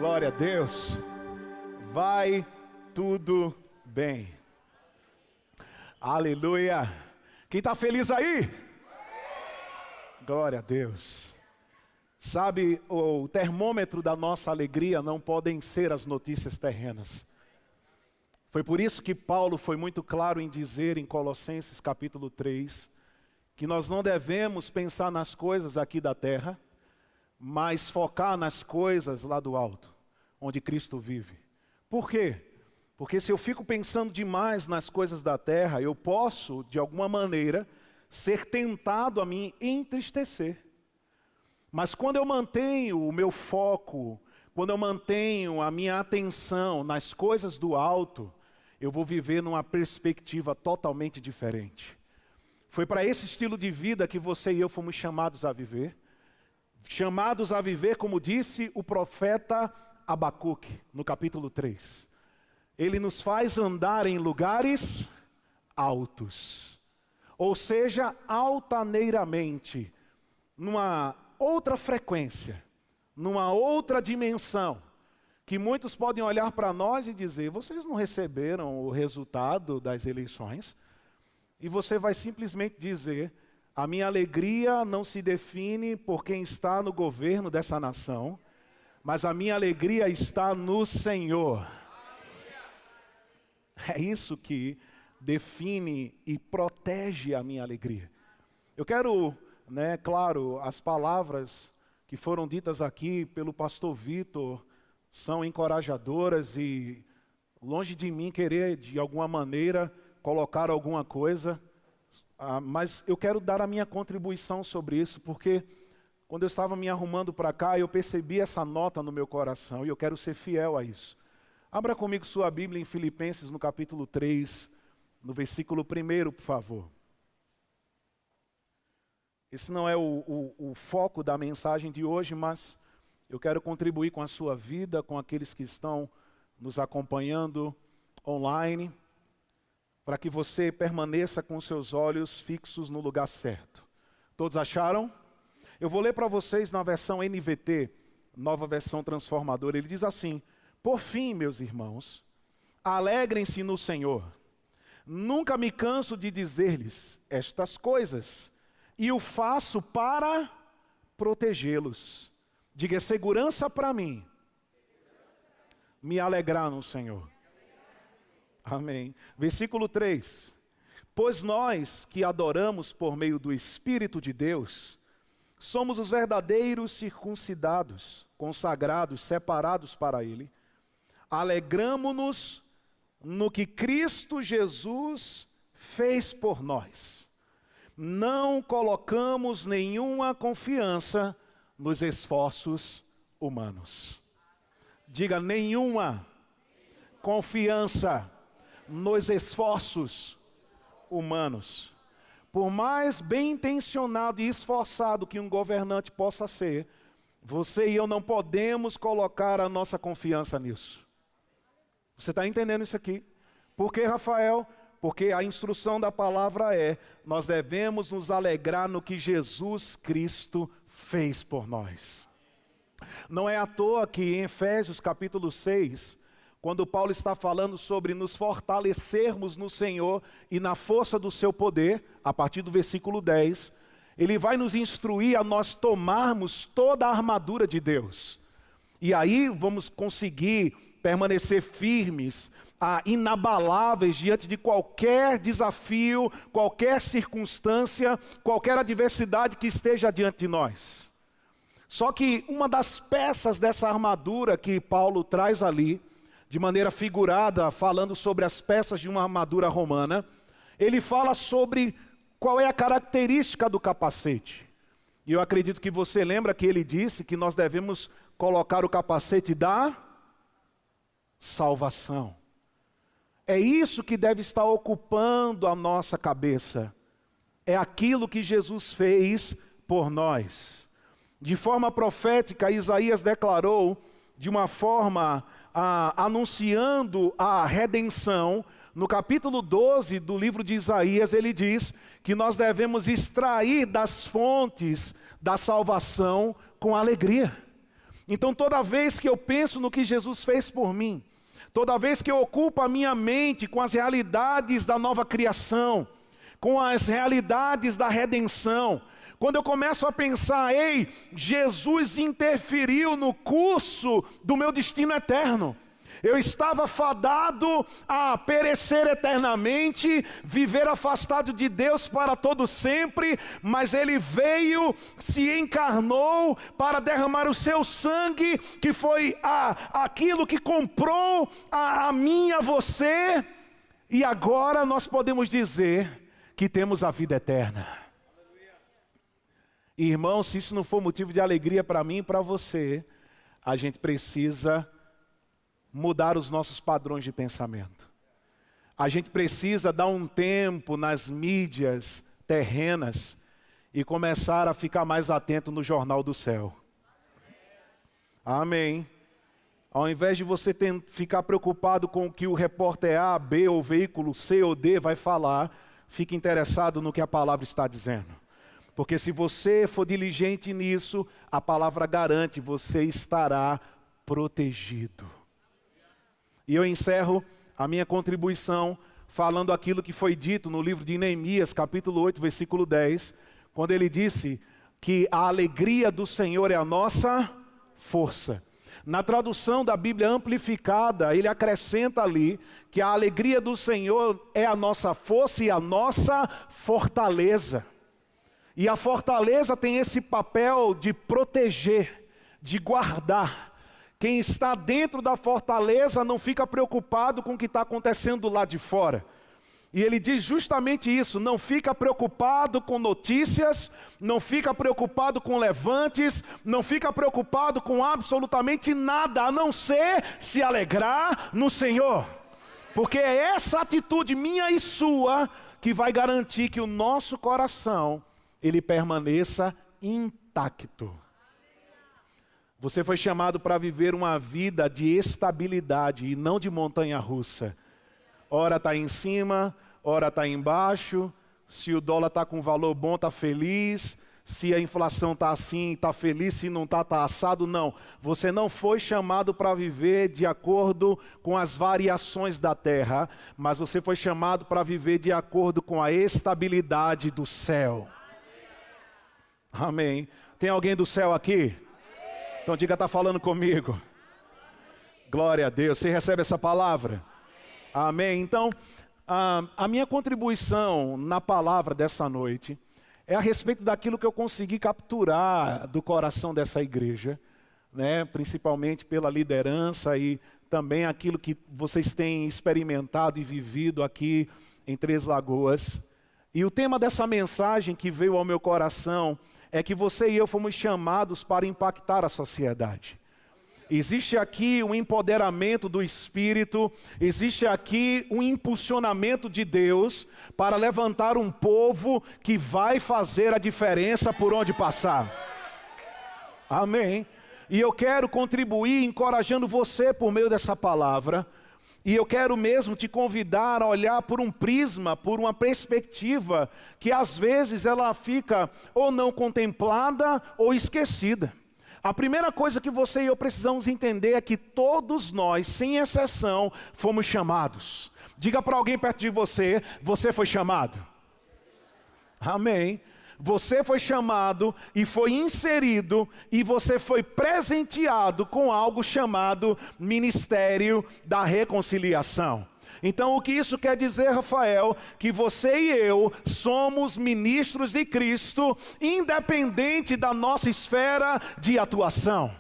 Glória a Deus. Vai tudo bem. Aleluia. Quem está feliz aí? Glória a Deus. Sabe, o termômetro da nossa alegria não podem ser as notícias terrenas. Foi por isso que Paulo foi muito claro em dizer em Colossenses capítulo 3, que nós não devemos pensar nas coisas aqui da terra, mas focar nas coisas lá do alto, onde Cristo vive. Por quê? Porque se eu fico pensando demais nas coisas da terra, eu posso, de alguma maneira, ser tentado a me entristecer. Mas quando eu mantenho o meu foco, quando eu mantenho a minha atenção nas coisas do alto, eu vou viver numa perspectiva totalmente diferente. Foi para esse estilo de vida que você e eu fomos chamados a viver. Chamados a viver, como disse o profeta Abacuque, no capítulo 3. Ele nos faz andar em lugares altos. Ou seja, altaneiramente, numa outra frequência, numa outra dimensão, que muitos podem olhar para nós e dizer, vocês não receberam o resultado das eleições? E você vai simplesmente dizer, a minha alegria não se define por quem está no governo dessa nação, mas a minha alegria está no Senhor. É isso que define e protege a minha alegria. Eu quero, claro, as palavras que foram ditas aqui pelo pastor Vitor são encorajadoras e longe de mim querer de alguma maneira colocar alguma coisa, mas eu quero dar a minha contribuição sobre isso, porque quando eu estava me arrumando para cá, eu percebi essa nota no meu coração e eu quero ser fiel a isso. Abra comigo sua Bíblia em Filipenses, no capítulo 3, no versículo 1, por favor. Esse não é o foco da mensagem de hoje, mas eu quero contribuir com a sua vida, com aqueles que estão nos acompanhando online, para que você permaneça com seus olhos fixos no lugar certo. Todos acharam? Eu vou ler para vocês na versão NVT, nova versão transformadora. Ele diz assim, por fim, meus irmãos, alegrem-se no Senhor. Nunca me canso de dizer-lhes estas coisas, e o faço para protegê-los. Diga, segurança para mim, me alegrar no Senhor. Amém. Versículo 3. Pois nós que adoramos por meio do Espírito de Deus, somos os verdadeiros circuncidados, consagrados, separados para Ele. Alegramo-nos no que Cristo Jesus fez por nós. Não colocamos nenhuma confiança nos esforços humanos. Diga, nenhuma confiança nos esforços humanos. Por mais bem intencionado e esforçado que um governante possa ser, você e eu não podemos colocar a nossa confiança nisso. Você está entendendo isso aqui? Por que, Rafael? Porque a instrução da palavra é, nós devemos nos alegrar no que Jesus Cristo fez por nós. Não é à toa que em Efésios capítulo 6, quando Paulo está falando sobre nos fortalecermos no Senhor e na força do seu poder, a partir do versículo 10, ele vai nos instruir a nós tomarmos toda a armadura de Deus. E aí vamos conseguir permanecer firmes, inabaláveis diante de qualquer desafio, qualquer circunstância, qualquer adversidade que esteja diante de nós. Só que uma das peças dessa armadura que Paulo traz ali, de maneira figurada, falando sobre as peças de uma armadura romana, ele fala sobre qual é a característica do capacete. E eu acredito que você lembra que ele disse que nós devemos colocar o capacete da salvação. É isso que deve estar ocupando a nossa cabeça. É aquilo que Jesus fez por nós. De forma profética, Isaías declarou, de uma forma anunciando a redenção, no capítulo 12 do livro de Isaías, ele diz que nós devemos extrair das fontes da salvação com alegria. Então toda vez que eu penso no que Jesus fez por mim, toda vez que eu ocupo a minha mente com as realidades da nova criação, com as realidades da redenção, quando eu começo a pensar, ei, Jesus interferiu no curso do meu destino eterno. Eu estava fadado a perecer eternamente, viver afastado de Deus para todo sempre, mas Ele veio, se encarnou para derramar o seu sangue, que foi aquilo que comprou a mim e a você, e agora nós podemos dizer que temos a vida eterna. Irmão, se isso não for motivo de alegria para mim e para você, a gente precisa mudar os nossos padrões de pensamento. A gente precisa dar um tempo nas mídias terrenas e começar a ficar mais atento no jornal do céu. Amém. Ao invés de você ficar preocupado com o que o repórter A, B ou veículo C ou D vai falar, fique interessado no que a palavra está dizendo. Porque se você for diligente nisso, a palavra garante, você estará protegido. E eu encerro a minha contribuição falando aquilo que foi dito no livro de Neemias, capítulo 8, versículo 10, quando ele disse que a alegria do Senhor é a nossa força. Na tradução da Bíblia amplificada, ele acrescenta ali que a alegria do Senhor é a nossa força e a nossa fortaleza. E a fortaleza tem esse papel de proteger, de guardar. Quem está dentro da fortaleza não fica preocupado com o que está acontecendo lá de fora. E ele diz justamente isso, não fica preocupado com notícias, não fica preocupado com levantes, não fica preocupado com absolutamente nada, a não ser se alegrar no Senhor. Porque é essa atitude minha e sua que vai garantir que o nosso coração ele permaneça intacto. Você foi chamado para viver uma vida de estabilidade e não de montanha-russa. Ora está em cima, ora está embaixo. Se o dólar está com valor bom, está feliz. Se a inflação está assim, está feliz. Se não está, está assado. Não. Você não foi chamado para viver de acordo com as variações da terra, mas você foi chamado para viver de acordo com a estabilidade do céu. Amém. Tem alguém do céu aqui? Então diga, está falando comigo. Glória a Deus. Você recebe essa palavra? Amém. Então, a minha contribuição na palavra dessa noite é a respeito daquilo que eu consegui capturar do coração dessa igreja, né? Principalmente pela liderança e também aquilo que vocês têm experimentado e vivido aqui em Três Lagoas. E o tema dessa mensagem que veio ao meu coração é que você e eu fomos chamados para impactar a sociedade. Existe aqui um empoderamento do Espírito, existe aqui um impulsionamento de Deus para levantar um povo que vai fazer a diferença por onde passar. Amém. E eu quero contribuir encorajando você por meio dessa palavra. E eu quero mesmo te convidar a olhar por um prisma, por uma perspectiva que às vezes ela fica ou não contemplada ou esquecida. A primeira coisa que você e eu precisamos entender é que todos nós, sem exceção, fomos chamados. Diga para alguém perto de você, você foi chamado. Amém. Você foi chamado e foi inserido e você foi presenteado com algo chamado Ministério da Reconciliação. Então o que isso quer dizer, Rafael? Que você e eu somos ministros de Cristo, independente da nossa esfera de atuação.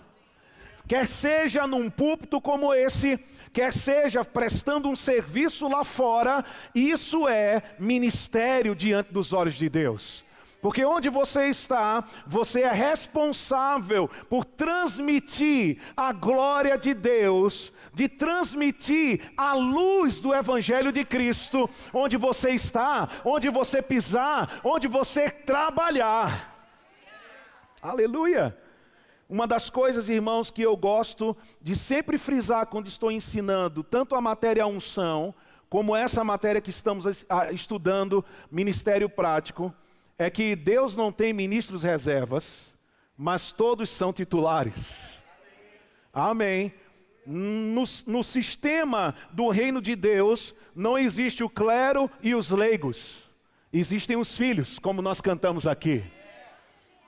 Quer seja num púlpito como esse, quer seja prestando um serviço lá fora, isso é ministério diante dos olhos de Deus. Porque onde você está, você é responsável por transmitir a glória de Deus, de transmitir a luz do Evangelho de Cristo, onde você está, onde você pisar, onde você trabalhar. Aleluia! Uma das coisas, irmãos, que eu gosto de sempre frisar quando estou ensinando, tanto a matéria unção, como essa matéria que estamos estudando, Ministério Prático, é que Deus não tem ministros reservas, mas todos são titulares. Amém. No sistema do reino de Deus, não existe o clero e os leigos. Existem os filhos, como nós cantamos aqui.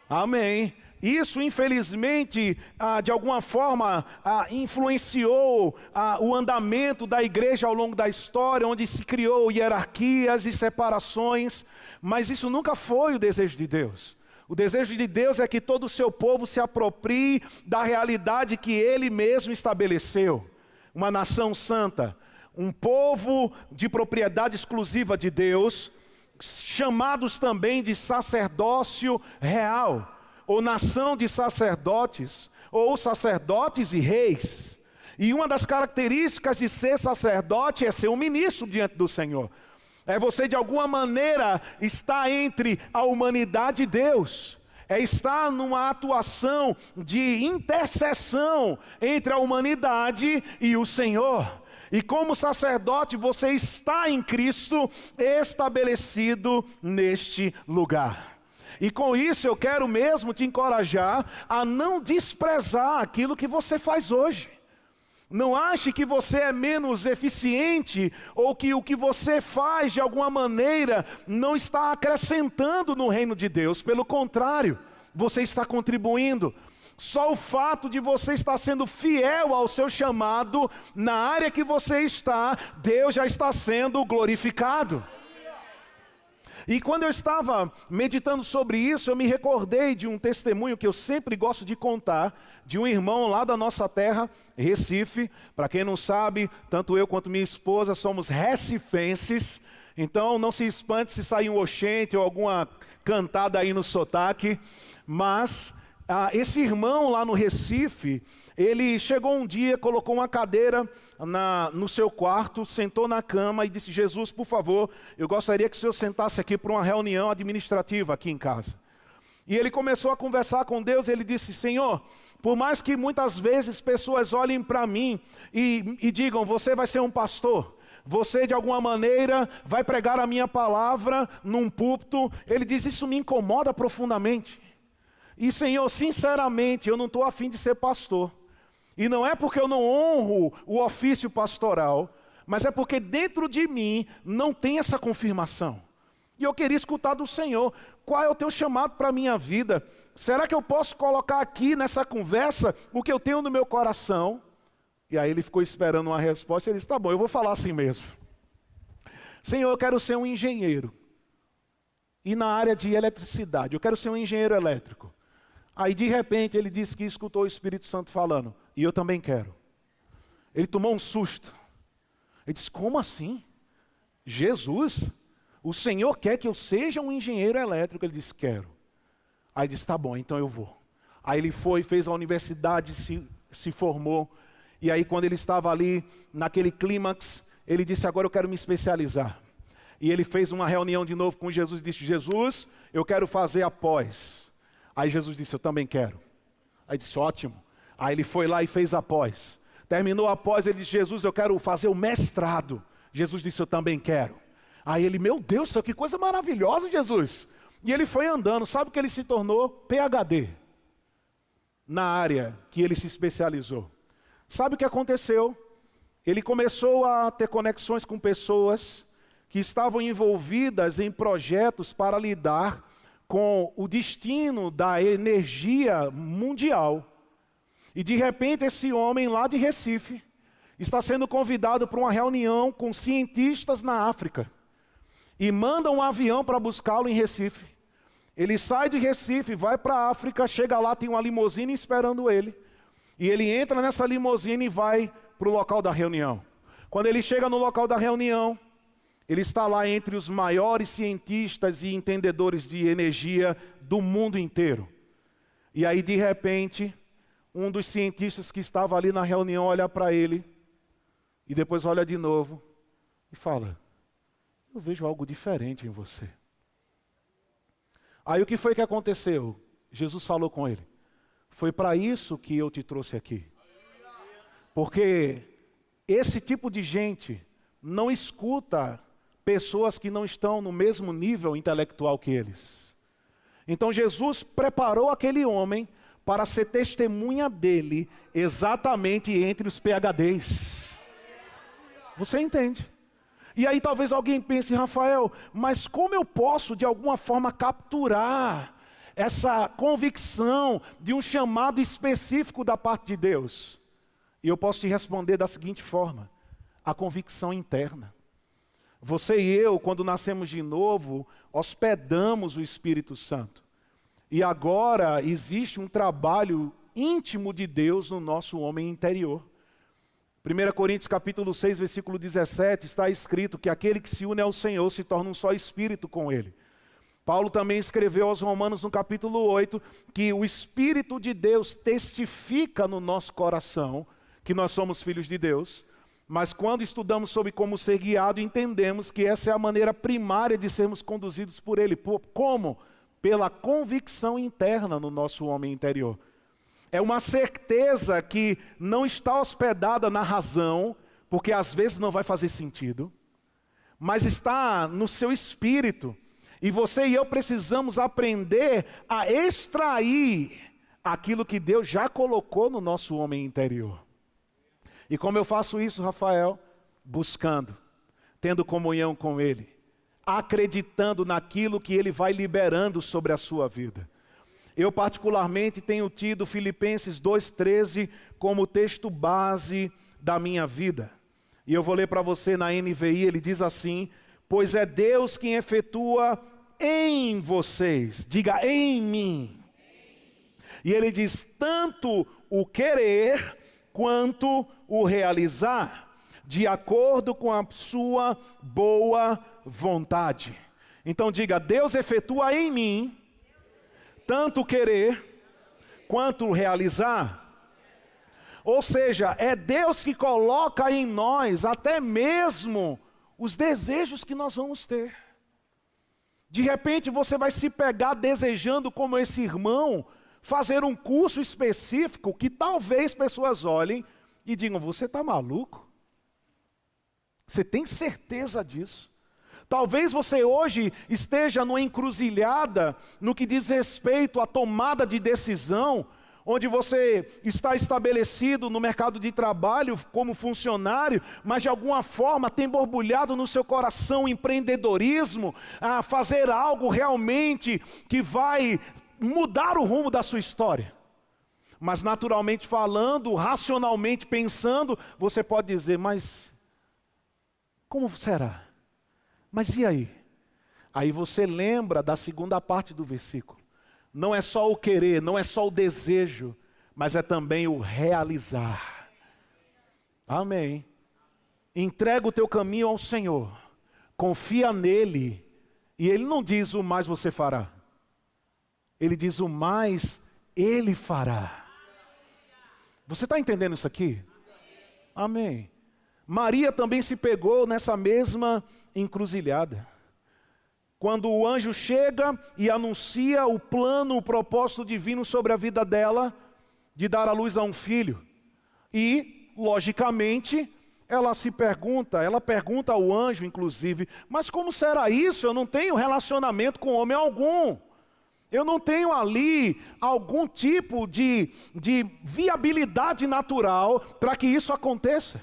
Amém. Isso, infelizmente, de alguma forma, influenciou o andamento da igreja ao longo da história, onde se criou hierarquias e separações, mas isso nunca foi o desejo de Deus. O desejo de Deus é que todo o seu povo se aproprie da realidade que Ele mesmo estabeleceu. Uma nação santa, um povo de propriedade exclusiva de Deus, chamados também de sacerdócio real, ou nação de sacerdotes, ou sacerdotes e reis. E uma das características de ser sacerdote é ser um ministro diante do Senhor. É você de alguma maneira estar entre a humanidade e Deus. É estar numa atuação de intercessão entre a humanidade e o Senhor. E como sacerdote você está em Cristo estabelecido neste lugar. E com isso eu quero mesmo te encorajar a não desprezar aquilo que você faz hoje. Não ache que você é menos eficiente ou que o que você faz de alguma maneira não está acrescentando no reino de Deus. Pelo contrário, você está contribuindo. Só o fato de você estar sendo fiel ao seu chamado na área que você está, Deus já está sendo glorificado. E quando eu estava meditando sobre isso, eu me recordei de um testemunho que eu sempre gosto de contar, de um irmão lá da nossa terra, Recife. Para quem não sabe, tanto eu quanto minha esposa somos recifenses, então não se espante se sair um oxente ou alguma cantada aí no sotaque, mas esse irmão lá no Recife, ele chegou um dia, colocou uma cadeira no seu quarto, sentou na cama e disse: Jesus, por favor, eu gostaria que o senhor sentasse aqui para uma reunião administrativa aqui em casa. E ele começou a conversar com Deus, ele disse: Senhor, por mais que muitas vezes pessoas olhem para mim e digam, você vai ser um pastor, você de alguma maneira vai pregar a minha palavra num púlpito, ele diz, isso me incomoda profundamente. E Senhor, sinceramente, eu não estou afim de ser pastor. E não é porque eu não honro o ofício pastoral, mas é porque dentro de mim não tem essa confirmação. E eu queria escutar do Senhor, qual é o teu chamado para a minha vida? Será que eu posso colocar aqui nessa conversa o que eu tenho no meu coração? E aí ele ficou esperando uma resposta, ele disse, tá bom, eu vou falar assim mesmo. Senhor, eu quero ser um engenheiro. E na área de eletricidade, eu quero ser um engenheiro elétrico. Aí de repente ele disse que escutou o Espírito Santo falando, e eu também quero. Ele tomou um susto. Ele disse, como assim? Jesus, o Senhor quer que eu seja um engenheiro elétrico? Ele disse, quero. Aí disse, tá bom, então eu vou. Aí ele foi, fez a universidade, se formou. E aí quando ele estava ali, naquele clímax, ele disse, agora eu quero me especializar. E ele fez uma reunião de novo com Jesus e disse, Jesus, eu quero fazer a pós. Aí Jesus disse, eu também quero. Aí disse, ótimo. Aí ele foi lá e fez a pós. Terminou a pós, ele disse, Jesus, eu quero fazer o mestrado. Jesus disse, eu também quero. Aí ele, meu Deus do céu, que coisa maravilhosa, Jesus. E ele foi andando, sabe o que ele se tornou? PhD. Na área que ele se especializou. Sabe o que aconteceu? Ele começou a ter conexões com pessoas que estavam envolvidas em projetos para lidar com o destino da energia mundial. E de repente esse homem lá de Recife está sendo convidado para uma reunião com cientistas na África. E mandam um avião para buscá-lo em Recife. Ele sai de Recife, vai para a África, chega lá, tem uma limusine esperando ele. E ele entra nessa limusine e vai para o local da reunião. Quando ele chega no local da reunião, ele está lá entre os maiores cientistas e entendedores de energia do mundo inteiro. E aí, de repente, um dos cientistas que estava ali na reunião olha para ele, e depois olha de novo, e fala, eu vejo algo diferente em você. Aí o que foi que aconteceu? Jesus falou com ele, foi para isso que eu te trouxe aqui. Porque esse tipo de gente não escuta pessoas que não estão no mesmo nível intelectual que eles. Então Jesus preparou aquele homem para ser testemunha dele exatamente entre os PhDs. Você entende? E aí talvez alguém pense, Rafael, mas como eu posso de alguma forma capturar essa convicção de um chamado específico da parte de Deus? E eu posso te responder da seguinte forma: a convicção interna. Você e eu, quando nascemos de novo, hospedamos o Espírito Santo. E agora existe um trabalho íntimo de Deus no nosso homem interior. 1 Coríntios capítulo 6, versículo 17, está escrito que aquele que se une ao Senhor se torna um só espírito com Ele. Paulo também escreveu aos Romanos no capítulo 8, que o Espírito de Deus testifica no nosso coração que nós somos filhos de Deus. Mas quando estudamos sobre como ser guiado, entendemos que essa é a maneira primária de sermos conduzidos por Ele. Como? Pela convicção interna no nosso homem interior. É uma certeza que não está hospedada na razão, porque às vezes não vai fazer sentido, mas está no seu espírito. E você e eu precisamos aprender a extrair aquilo que Deus já colocou no nosso homem interior. E como eu faço isso, Rafael? Buscando, tendo comunhão com Ele, acreditando naquilo que Ele vai liberando sobre a sua vida. Eu particularmente tenho tido Filipenses 2,13 como texto base da minha vida. E eu vou ler para você na NVI, ele diz assim: pois é Deus quem efetua em vocês, diga em mim. E ele diz, tanto o querer quanto o realizar, de acordo com a sua boa vontade. Então diga, Deus efetua em mim, tanto o querer quanto o realizar. Ou seja, é Deus que coloca em nós até mesmo os desejos que nós vamos ter. De repente você vai se pegar desejando, como esse irmão, fazer um curso específico que talvez pessoas olhem e digam, você está maluco? Você tem certeza disso? Talvez você hoje esteja numa encruzilhada no que diz respeito à tomada de decisão, onde você está estabelecido no mercado de trabalho como funcionário, mas de alguma forma tem borbulhado no seu coração empreendedorismo, a fazer algo realmente que vai mudar o rumo da sua história. Mas naturalmente falando, racionalmente pensando, você pode dizer, mas como será? Mas e aí? Aí você lembra da segunda parte do versículo. Não é só o querer, não é só o desejo, mas é também o realizar. Amém. Entrega o teu caminho ao Senhor, confia nele, e Ele não diz o mais você fará. Ele diz o mais Ele fará. Você está entendendo isso aqui? Amém. Maria também se pegou nessa mesma encruzilhada. Quando o anjo chega e anuncia o plano, o propósito divino sobre a vida dela, de dar à luz a um filho. E, logicamente, ela pergunta ao anjo, inclusive, mas como será isso? Eu não tenho relacionamento com homem algum. Eu não tenho ali algum tipo de viabilidade natural para que isso aconteça.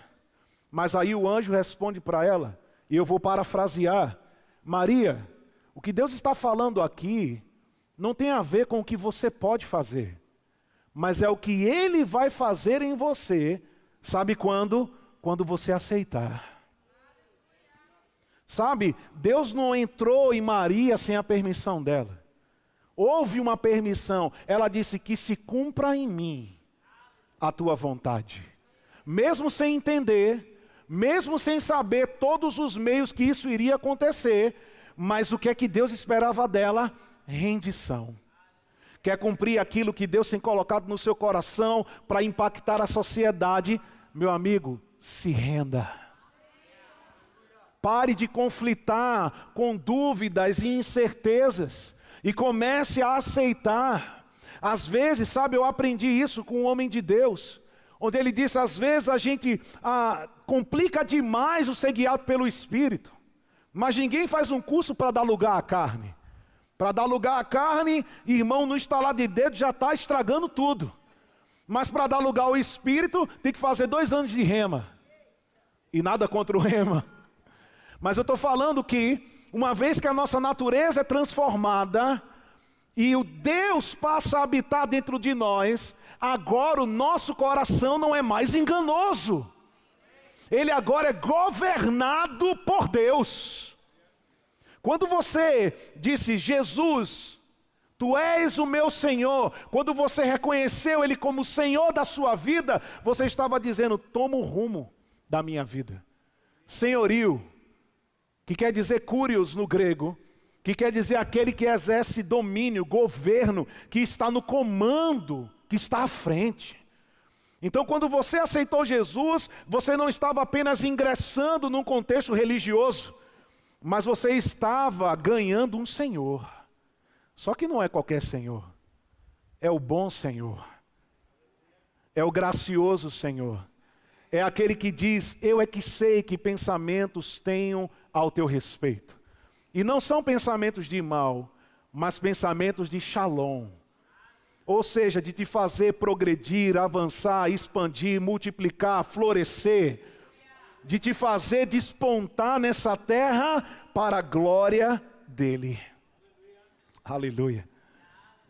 Mas aí o anjo responde para ela, e eu vou parafrasear, Maria, o que Deus está falando aqui não tem a ver com o que você pode fazer, mas é o que Ele vai fazer em você, sabe quando? Quando você aceitar. Sabe, Deus não entrou em Maria sem a permissão dela. Houve uma permissão, ela disse que se cumpra em mim a tua vontade. Mesmo sem entender, mesmo sem saber todos os meios que isso iria acontecer, mas o que é que Deus esperava dela? Rendição. Quer cumprir aquilo que Deus tem colocado no seu coração para impactar a sociedade? Meu amigo, se renda. Pare de conflitar com dúvidas e incertezas e comece a aceitar. Às vezes, sabe, eu aprendi isso com um homem de Deus, onde ele disse, às vezes a gente complica demais o ser guiado pelo Espírito, mas ninguém faz um curso para dar lugar à carne. Para dar lugar à carne, irmão, no estalar de dedo já está estragando tudo. Mas para dar lugar ao Espírito, tem que fazer 2 anos de rema. E nada contra o rema. Mas eu estou falando que, uma vez que a nossa natureza é transformada, e o Deus passa a habitar dentro de nós, agora o nosso coração não é mais enganoso. Ele agora é governado por Deus. Quando você disse, Jesus, Tu és o meu Senhor, quando você reconheceu Ele como Senhor da sua vida, você estava dizendo, toma o rumo da minha vida. Senhorio, que quer dizer curios no grego, que quer dizer aquele que exerce domínio, governo, que está no comando, que está à frente. Então, quando você aceitou Jesus, você não estava apenas ingressando num contexto religioso, mas você estava ganhando um Senhor. Só que não é qualquer Senhor, é o bom Senhor, é o gracioso Senhor, é aquele que diz, eu é que sei que pensamentos tenho ao teu respeito. E não são pensamentos de mal, mas pensamentos de shalom. Ou seja, de te fazer progredir, avançar, expandir, multiplicar, florescer. De te fazer despontar nessa terra para a glória dEle. Aleluia.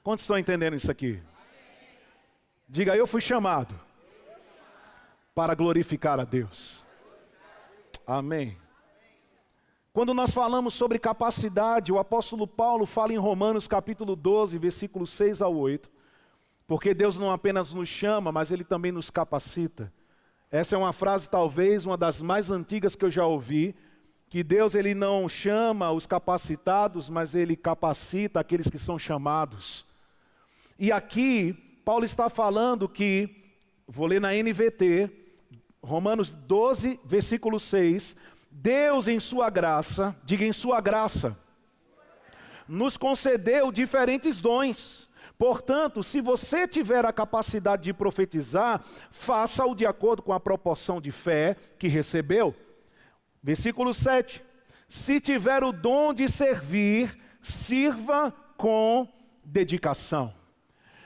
Quantos estão entendendo isso aqui? Diga, eu fui chamado para glorificar a Deus. Amém. Quando nós falamos sobre capacidade, o apóstolo Paulo fala em Romanos capítulo 12, versículos 6 ao 8. Porque Deus não apenas nos chama, mas Ele também nos capacita. Essa é uma frase talvez uma das mais antigas que eu já ouvi, que Deus Ele não chama os capacitados, mas Ele capacita aqueles que são chamados. E aqui, Paulo está falando que, vou ler na NVT, Romanos 12, versículo 6, Deus em sua graça, diga em sua graça, nos concedeu diferentes dons. Portanto, se você tiver a capacidade de profetizar, faça-o de acordo com a proporção de fé que recebeu. Versículo 7. Se tiver o dom de servir, sirva com dedicação.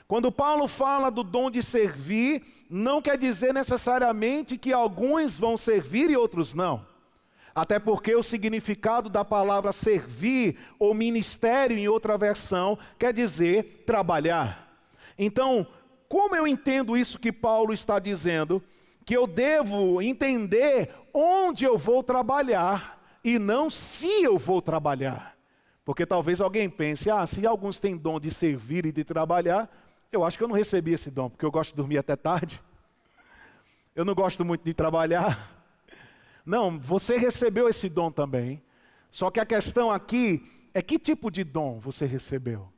Quando Paulo fala do dom de servir, não quer dizer necessariamente que alguns vão servir e outros não. Até porque o significado da palavra servir ou ministério em outra versão quer dizer trabalhar. Então, como eu entendo isso que Paulo está dizendo? Que eu devo entender onde eu vou trabalhar e não se eu vou trabalhar. Porque talvez alguém pense, se alguns têm dom de servir e de trabalhar, eu acho que eu não recebi esse dom, porque eu gosto de dormir até tarde. Eu não gosto muito de trabalhar. Não, você recebeu esse dom também. Só que a questão aqui é que tipo de dom você recebeu?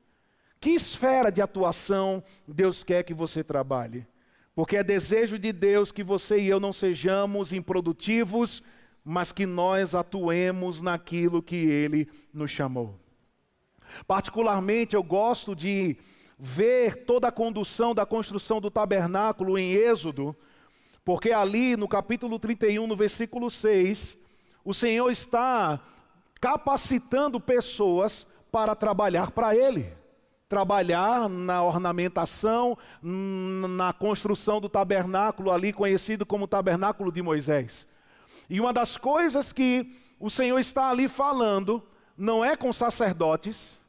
Que esfera de atuação Deus quer que você trabalhe? Porque é desejo de Deus que você e eu não sejamos improdutivos, mas que nós atuemos naquilo que Ele nos chamou. Particularmente eu gosto de ver toda a condução da construção do tabernáculo em Êxodo, porque ali no capítulo 31, no versículo 6, o Senhor está capacitando pessoas para trabalhar para Ele. Trabalhar na ornamentação, na construção do tabernáculo ali, conhecido como tabernáculo de Moisés. E uma das coisas que o Senhor está ali falando, não é com sacerdotes,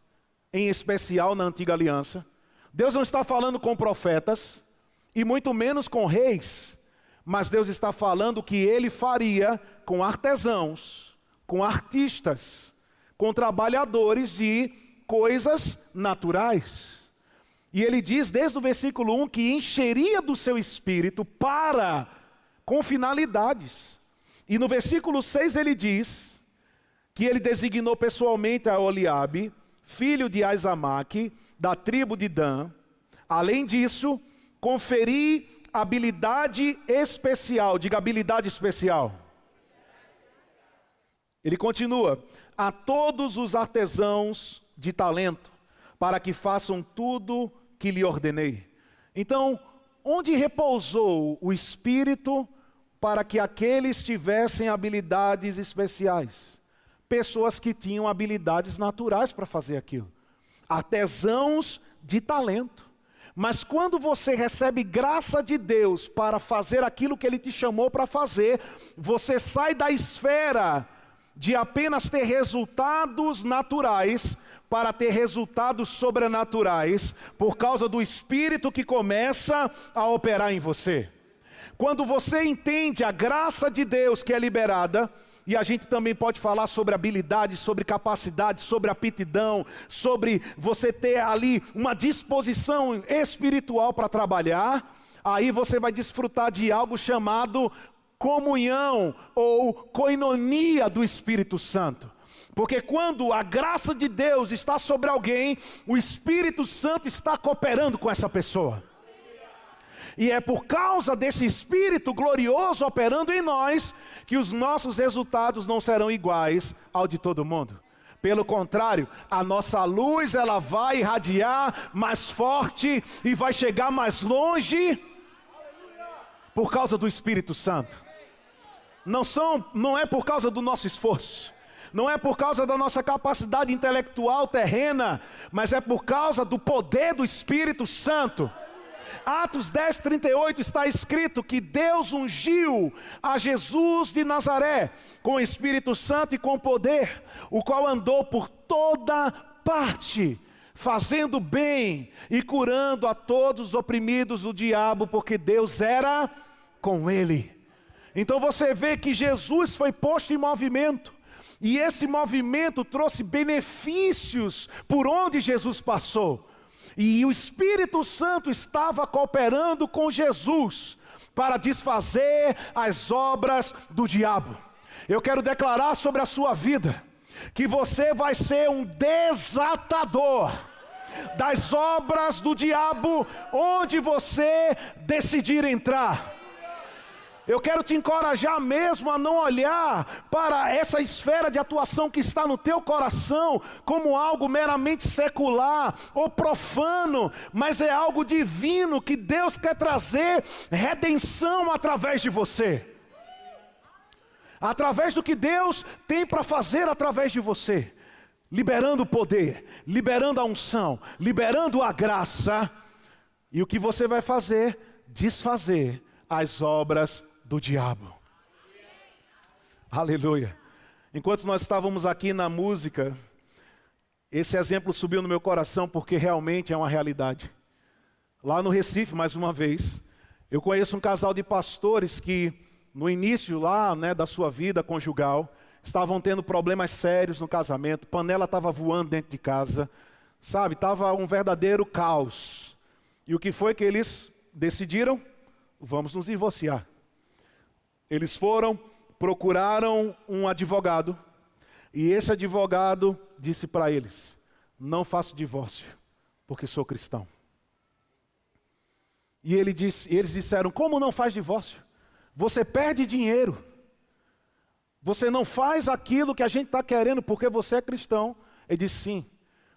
em especial na antiga aliança. Deus não está falando com profetas, e muito menos com reis. Mas Deus está falando que Ele faria com artesãos, com artistas, com trabalhadores de coisas naturais. E Ele diz desde o versículo 1 que encheria do seu espírito com finalidades. E no versículo 6 Ele diz que Ele designou pessoalmente a Oliabe, filho de Aizamaque, da tribo de Dan. Além disso, conferi habilidade especial, diga habilidade especial. Ele continua, a todos os artesãos de talento, para que façam tudo que lhe ordenei. Então, onde repousou o Espírito para que aqueles tivessem habilidades especiais? Pessoas que tinham habilidades naturais para fazer aquilo. artesãos de talento. Mas quando você recebe graça de Deus para fazer aquilo que Ele te chamou para fazer, você sai da esfera de apenas ter resultados naturais para ter resultados sobrenaturais, por causa do Espírito que começa a operar em você. Quando você entende a graça de Deus que é liberada, e a gente também pode falar sobre habilidade, sobre capacidade, sobre aptidão, sobre você ter ali uma disposição espiritual para trabalhar, aí você vai desfrutar de algo chamado comunhão ou koinonia do Espírito Santo. Porque quando a graça de Deus está sobre alguém, o Espírito Santo está cooperando com essa pessoa. E é por causa desse Espírito glorioso operando em nós, que os nossos resultados não serão iguais ao de todo mundo. Pelo contrário, a nossa luz ela vai irradiar mais forte e vai chegar mais longe por causa do Espírito Santo. Não é por causa do nosso esforço. Não é por causa da nossa capacidade intelectual terrena, mas é por causa do poder do Espírito Santo. Atos 10:38 está escrito que Deus ungiu a Jesus de Nazaré com o Espírito Santo e com poder, o qual andou por toda parte, fazendo bem e curando a todos os oprimidos do diabo, porque Deus era com ele. Então você vê que Jesus foi posto em movimento. E esse movimento trouxe benefícios por onde Jesus passou. E o Espírito Santo estava cooperando com Jesus para desfazer as obras do diabo. Eu quero declarar sobre a sua vida que você vai ser um desatador das obras do diabo onde você decidir entrar. Eu quero te encorajar mesmo a não olhar para essa esfera de atuação que está no teu coração como algo meramente secular ou profano, mas é algo divino que Deus quer trazer redenção através de você. Através do que Deus tem para fazer através de você. Liberando o poder, liberando a unção, liberando a graça. E o que você vai fazer? Desfazer as obras do diabo. Aleluia. Enquanto nós estávamos aqui na música, esse exemplo subiu no meu coração porque realmente é uma realidade. Lá no Recife, mais uma vez, eu conheço um casal de pastores que no início lá, da sua vida conjugal, estavam tendo problemas sérios no casamento, panela estava voando dentro de casa, sabe, estava um verdadeiro caos. E o que foi que eles decidiram? Vamos nos divorciar. Eles foram, procuraram um advogado, e esse advogado disse para eles: não faço divórcio, porque sou cristão. E eles disseram: como não faz divórcio? Você perde dinheiro. Você não faz aquilo que a gente está querendo porque você é cristão. Ele disse: sim,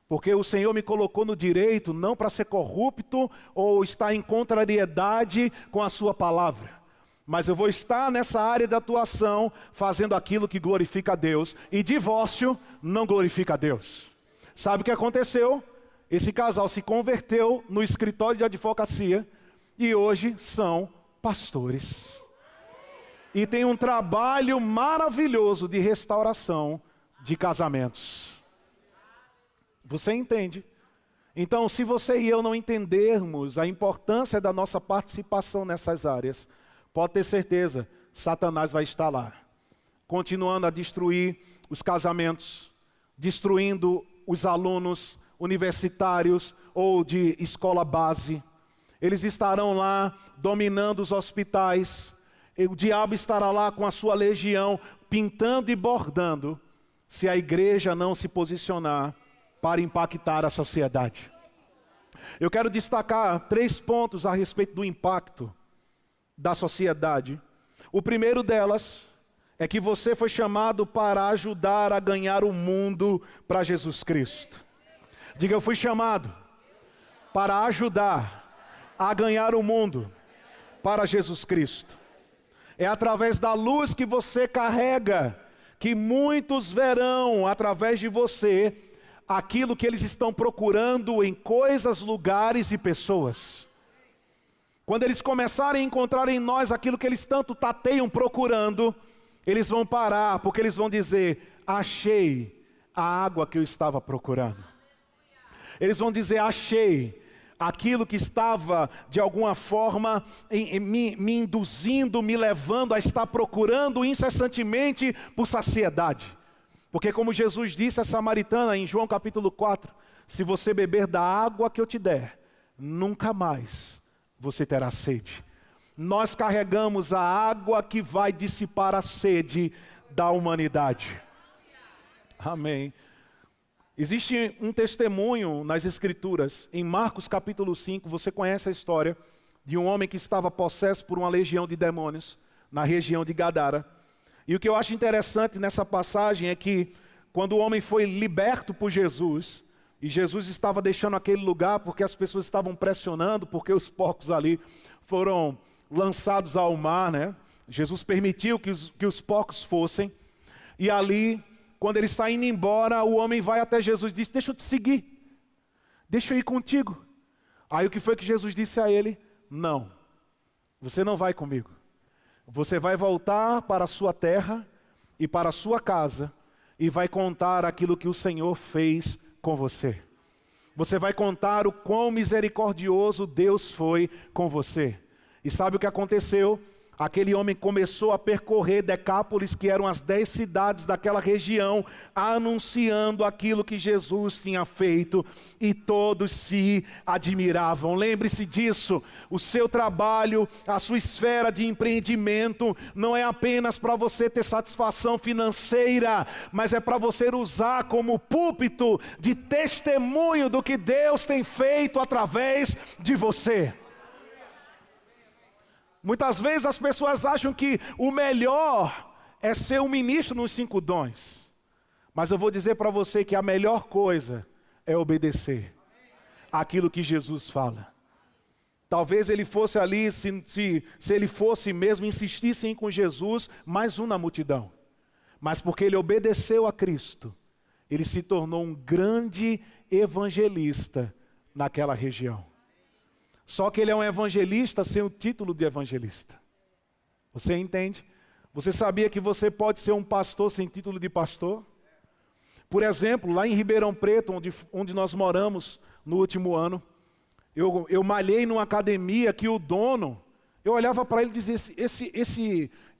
porque o Senhor me colocou no direito não para ser corrupto ou estar em contrariedade com a sua palavra. Mas eu vou estar nessa área de atuação fazendo aquilo que glorifica a Deus. E divórcio não glorifica a Deus. Sabe o que aconteceu? Esse casal se converteu no escritório de advocacia e hoje são pastores. E tem um trabalho maravilhoso de restauração de casamentos. Você entende? Então, se você e eu não entendermos a importância da nossa participação nessas áreas, pode ter certeza, Satanás vai estar lá, continuando a destruir os casamentos, destruindo os alunos universitários ou de escola base. Eles estarão lá dominando os hospitais. O diabo estará lá com a sua legião, pintando e bordando, se a igreja não se posicionar para impactar a sociedade. Eu quero destacar 3 pontos a respeito do impacto da sociedade. O primeiro delas é que você foi chamado para ajudar a ganhar o mundo para Jesus Cristo. Diga: eu fui chamado para ajudar a ganhar o mundo para Jesus Cristo. É através da luz que você carrega que muitos verão através de você aquilo que eles estão procurando em coisas, lugares e pessoas. Quando eles começarem a encontrar em nós aquilo que eles tanto tateiam procurando, eles vão parar, porque eles vão dizer: achei a água que eu estava procurando. Eles vão dizer: achei aquilo que estava de alguma forma me induzindo, me levando a estar procurando incessantemente por saciedade. Porque como Jesus disse à samaritana em João capítulo 4, se você beber da água que eu te der, nunca mais você terá sede. Nós carregamos a água que vai dissipar a sede da humanidade. Amém. Existe um testemunho nas Escrituras, em Marcos capítulo 5, você conhece a história de um homem que estava possesso por uma legião de demônios, na região de Gadara. E o que eu acho interessante nessa passagem é que, quando o homem foi liberto por Jesus, e Jesus estava deixando aquele lugar porque as pessoas estavam pressionando, porque os porcos ali foram lançados ao mar, né? Jesus permitiu que os porcos fossem, e ali, quando ele está indo embora, o homem vai até Jesus e diz: deixa eu te seguir, deixa eu ir contigo. Aí o que foi que Jesus disse a ele? Não, você não vai comigo. Você vai voltar para a sua terra e para a sua casa e vai contar aquilo que o Senhor fez com você. Você vai contar o quão misericordioso Deus foi com você. E sabe o que aconteceu? Aquele homem começou a percorrer Decápolis, que eram as 10 cidades daquela região, anunciando aquilo que Jesus tinha feito, e todos se admiravam. Lembre-se disso, o seu trabalho, a sua esfera de empreendimento, não é apenas para você ter satisfação financeira, mas é para você usar como púlpito de testemunho do que Deus tem feito através de você. Muitas vezes as pessoas acham que o melhor é ser um ministro nos 5 dons. Mas eu vou dizer para você que a melhor coisa é obedecer aquilo que Jesus fala. Talvez ele fosse ali, se ele fosse mesmo, insistisse em ir com Jesus, mais um na multidão. Mas porque ele obedeceu a Cristo, ele se tornou um grande evangelista naquela região. Só que ele é um evangelista sem o título de evangelista. Você entende? Você sabia que você pode ser um pastor sem título de pastor? Por exemplo, lá em Ribeirão Preto, onde nós moramos no último ano, eu malhei numa academia que o dono, eu olhava para ele e dizia: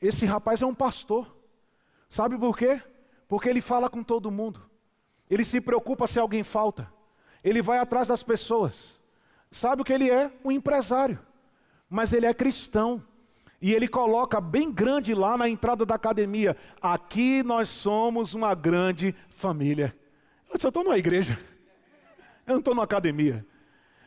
esse rapaz é um pastor. Sabe por quê? Porque ele fala com todo mundo. Ele se preocupa se alguém falta. Ele vai atrás das pessoas. Sabe o que ele é? Um empresário. Mas ele é cristão. E ele coloca bem grande lá na entrada da academia: aqui nós somos uma grande família. Eu estou numa igreja. Eu não estou numa academia.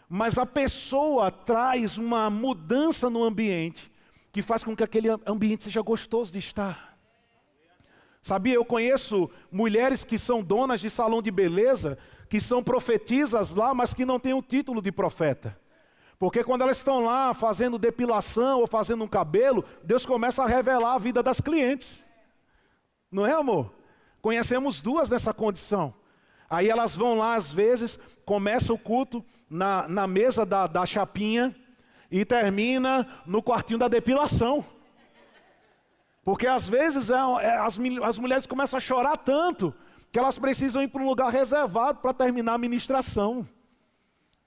Mas a pessoa traz uma mudança no ambiente que faz com que aquele ambiente seja gostoso de estar. Sabia, eu conheço mulheres que são donas de salão de beleza, que são profetisas lá, mas que não têm o título de profeta. Porque quando elas estão lá fazendo depilação ou fazendo um cabelo, Deus começa a revelar a vida das clientes. Não é, amor? Conhecemos 2 nessa condição. Aí elas vão lá, às vezes, começa o culto na mesa da chapinha e termina no quartinho da depilação. Porque às vezes as mulheres começam a chorar tanto que elas precisam ir para um lugar reservado para terminar a ministração.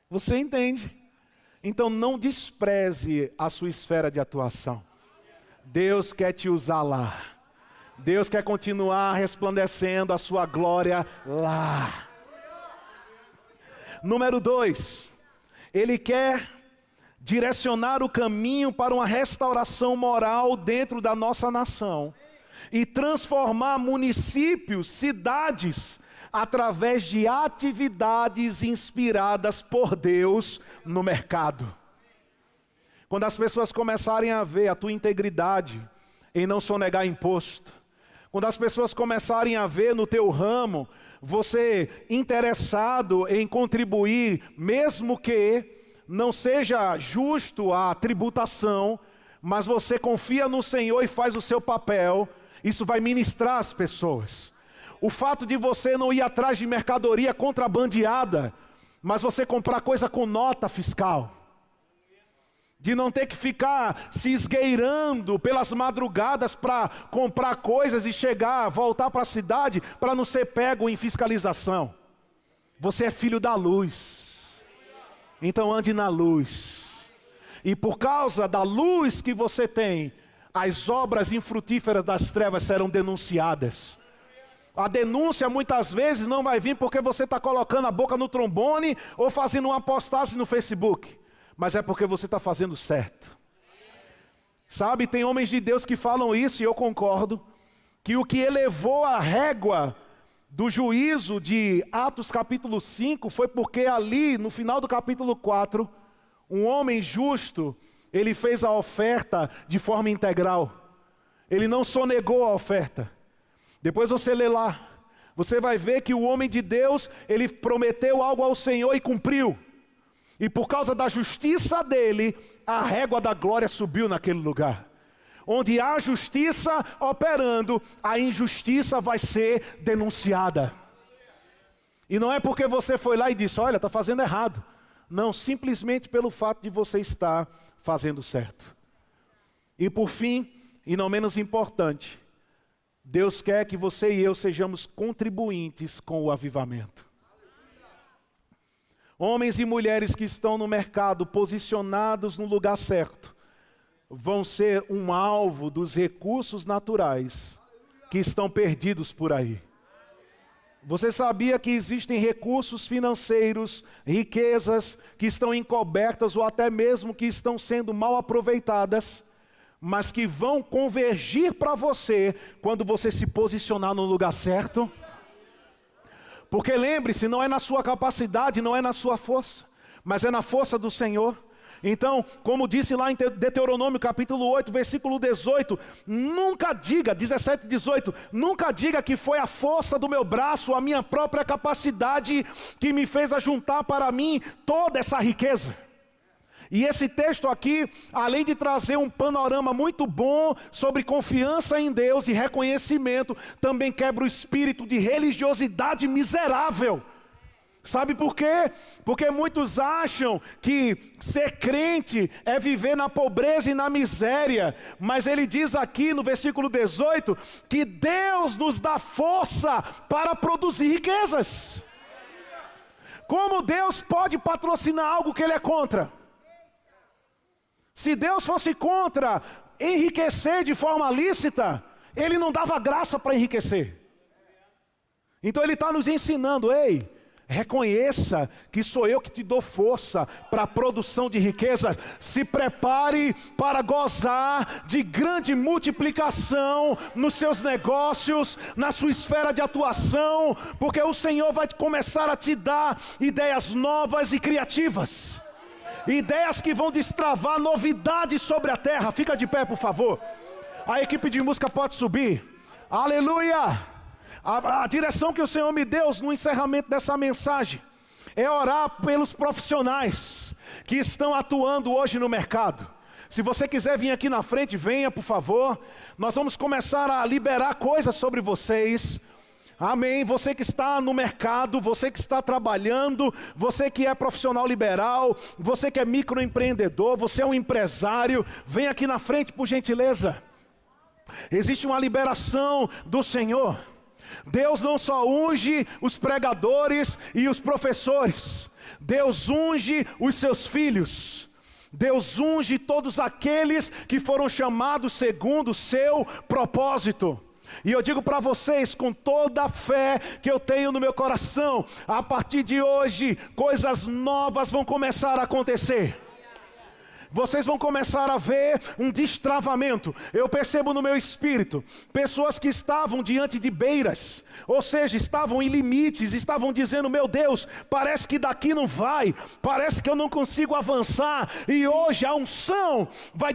Você entende? Então não despreze a sua esfera de atuação. Deus quer te usar lá. Deus quer continuar resplandecendo a sua glória lá. Número 2, Ele quer direcionar o caminho para uma restauração moral dentro da nossa nação e transformar municípios, cidades, através de atividades inspiradas por Deus no mercado. Quando as pessoas começarem a ver a tua integridade em não sonegar imposto, quando as pessoas começarem a ver no teu ramo você interessado em contribuir, mesmo que não seja justo a tributação, mas você confia no Senhor e faz o seu papel, isso vai ministrar as pessoas. O fato de você não ir atrás de mercadoria contrabandeada, mas você comprar coisa com nota fiscal. De não ter que ficar se esgueirando pelas madrugadas para comprar coisas e voltar para a cidade para não ser pego em fiscalização. Você é filho da luz. Então ande na luz. E por causa da luz que você tem, as obras infrutíferas das trevas serão denunciadas. A denúncia muitas vezes não vai vir porque você está colocando a boca no trombone ou fazendo uma postagem no Facebook. Mas é porque você está fazendo certo. Sabe, tem homens de Deus que falam isso e eu concordo. Que o que elevou a régua do juízo de Atos capítulo 5 foi porque ali no final do capítulo 4, um homem justo, ele fez a oferta de forma integral. Ele não sonegou a oferta. Depois você lê lá, você vai ver que o homem de Deus, ele prometeu algo ao Senhor e cumpriu. E por causa da justiça dele, a régua da glória subiu naquele lugar. Onde há justiça operando, a injustiça vai ser denunciada. E não é porque você foi lá e disse, olha, está fazendo errado. Não, simplesmente pelo fato de você estar fazendo certo. E por fim, e não menos importante, Deus quer que você e eu sejamos contribuintes com o avivamento. Homens e mulheres que estão no mercado, posicionados no lugar certo, vão ser um alvo dos recursos naturais que estão perdidos por aí. Você sabia que existem recursos financeiros, riquezas que estão encobertas ou até mesmo que estão sendo mal aproveitadas, mas que vão convergir para você quando você se posicionar no lugar certo? Porque lembre-se, não é na sua capacidade, não é na sua força, mas é na força do Senhor. Então, como disse lá em Deuteronômio capítulo 8, versículo 18, nunca diga, 17 e 18, nunca diga que foi a força do meu braço, a minha própria capacidade que me fez ajuntar para mim toda essa riqueza. E esse texto aqui, além de trazer um panorama muito bom sobre confiança em Deus e reconhecimento, também quebra o espírito de religiosidade miserável. Sabe por quê? Porque muitos acham que ser crente é viver na pobreza e na miséria. Mas ele diz aqui no versículo 18, que Deus nos dá força para produzir riquezas. Como Deus pode patrocinar algo que Ele é contra? Se Deus fosse contra enriquecer de forma lícita, Ele não dava graça para enriquecer. Então Ele está nos ensinando, ei, reconheça que sou eu que te dou força para a produção de riquezas. Se prepare para gozar de grande multiplicação nos seus negócios, na sua esfera de atuação, porque o Senhor vai começar a te dar ideias novas e criativas. Ideias que vão destravar novidades sobre a terra. Fica de pé, por favor. A equipe de música pode subir. Aleluia! A direção que o Senhor me deu no encerramento dessa mensagem é orar pelos profissionais que estão atuando hoje no mercado. Se você quiser vir aqui na frente, venha, por favor. Nós vamos começar a liberar coisas sobre vocês. Amém, você que está no mercado, você que está trabalhando, você que é profissional liberal, você que é microempreendedor, você é um empresário, vem aqui na frente por gentileza. Existe uma liberação do Senhor. Deus não só unge os pregadores e os professores, Deus unge os seus filhos. Deus unge todos aqueles que foram chamados segundo o seu propósito. E eu digo para vocês, com toda a fé que eu tenho no meu coração, a partir de hoje, coisas novas vão começar a acontecer. Vocês vão começar a ver um destravamento. Eu percebo no meu espírito, pessoas que estavam diante de beiras, ou seja, estavam em limites, estavam dizendo, meu Deus, parece que daqui não vai, parece que eu não consigo avançar, e hoje a unção vai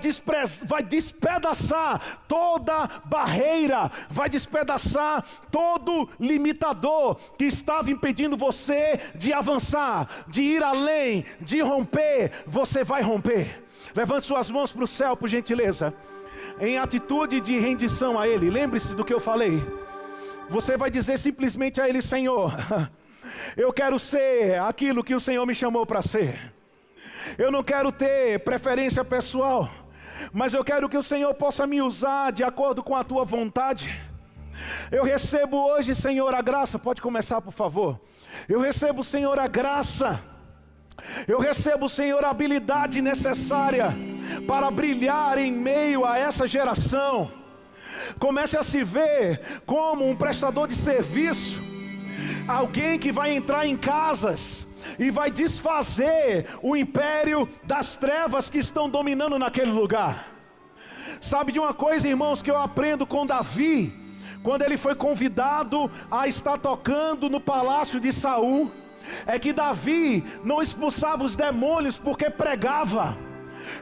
despedaçar toda barreira, vai despedaçar todo limitador que estava impedindo você de avançar, de ir além, de romper. Você vai romper. Levante suas mãos para o céu, por gentileza, em atitude de rendição a Ele. Lembre-se do que eu falei. Você vai dizer simplesmente a Ele: Senhor, eu quero ser aquilo que o Senhor me chamou para ser. Eu não quero ter preferência pessoal, mas eu quero que o Senhor possa me usar de acordo com a Tua vontade. Eu recebo hoje, Senhor, a graça. Pode começar, por favor. Eu recebo, Senhor, a graça. Eu recebo, Senhor, a habilidade necessária para brilhar em meio a essa geração. Comece a se ver como um prestador de serviço, alguém que vai entrar em casas e vai desfazer o império das trevas que estão dominando naquele lugar. Sabe de uma coisa, irmãos, que eu aprendo com Davi, quando ele foi convidado a estar tocando no palácio de Saul, é que Davi não expulsava os demônios porque pregava.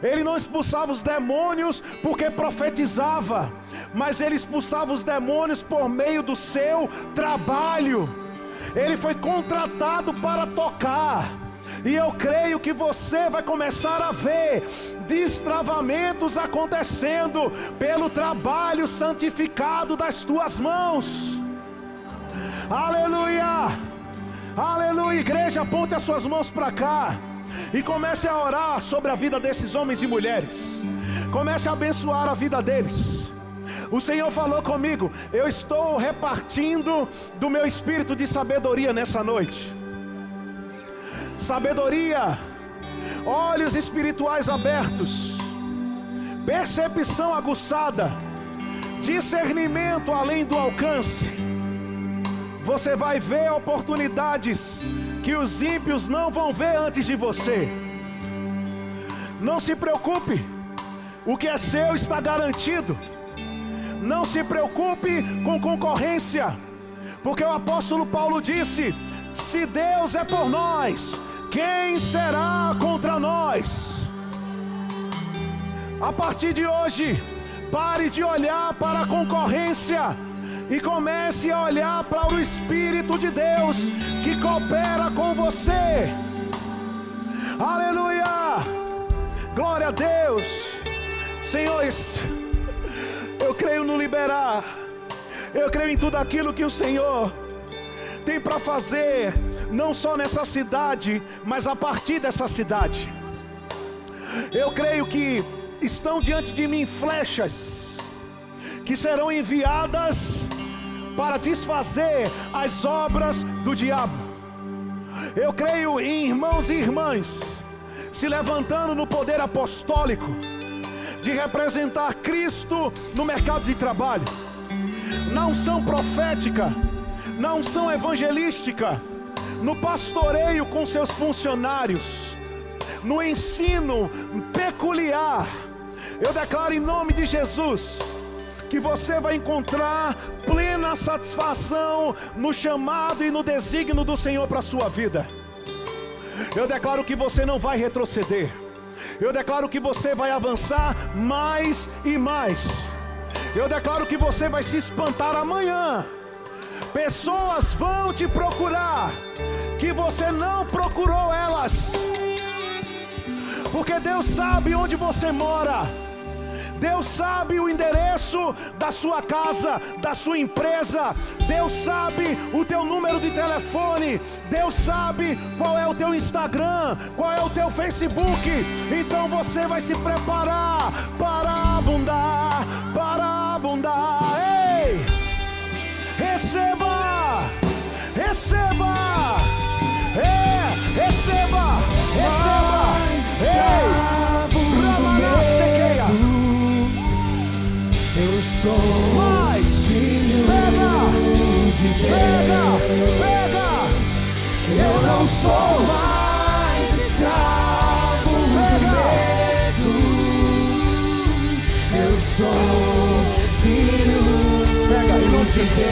Ele não expulsava os demônios porque profetizava, mas ele expulsava os demônios por meio do seu trabalho. Ele foi contratado para tocar. E eu creio que você vai começar a ver destravamentos acontecendo pelo trabalho santificado das tuas mãos. Aleluia! Aleluia! Igreja, aponte as suas mãos para cá e comece a orar sobre a vida desses homens e mulheres. Comece a abençoar a vida deles. O Senhor falou comigo: eu estou repartindo do meu espírito de sabedoria nessa noite. Sabedoria, olhos espirituais abertos, percepção aguçada, discernimento além do alcance. Você vai ver oportunidades que os ímpios não vão ver antes de você. Não se preocupe, o que é seu está garantido. Não se preocupe com concorrência, porque o apóstolo Paulo disse: se Deus é por nós, quem será contra nós? A partir de hoje, pare de olhar para a concorrência e comece a olhar para o Espírito de Deus que coopera com você. Aleluia! Glória a Deus. Senhores, eu creio no liberar. Eu creio em tudo aquilo que o Senhor tem para fazer, não só nessa cidade, mas a partir dessa cidade. Eu creio que estão diante de mim flechas que serão enviadas para desfazer as obras do diabo. Eu creio em irmãos e irmãs se levantando no poder apostólico de representar Cristo no mercado de trabalho, na unção profética, na unção evangelística, no pastoreio com seus funcionários, no ensino peculiar. Eu declaro em nome de Jesus que você vai encontrar plena satisfação no chamado e no desígnio do Senhor para a sua vida. Eu declaro que você não vai retroceder. Eu declaro que você vai avançar mais e mais. Eu declaro que você vai se espantar amanhã. Pessoas vão te procurar que você não procurou elas, porque Deus sabe onde você mora. Deus sabe o endereço da sua casa, da sua empresa. Deus sabe o teu número de telefone. Deus sabe qual é o teu Instagram, qual é o teu Facebook. Então você vai se preparar para abundar, para abundar. Ei! Receba! Receba! Receba! Receba! Ei! Ramanastequeia! Eu sou mais filho de Deus. Pega! Eu não sou mais escravo do medo. Eu sou filho Pega, em nome de de Jesus. Deus.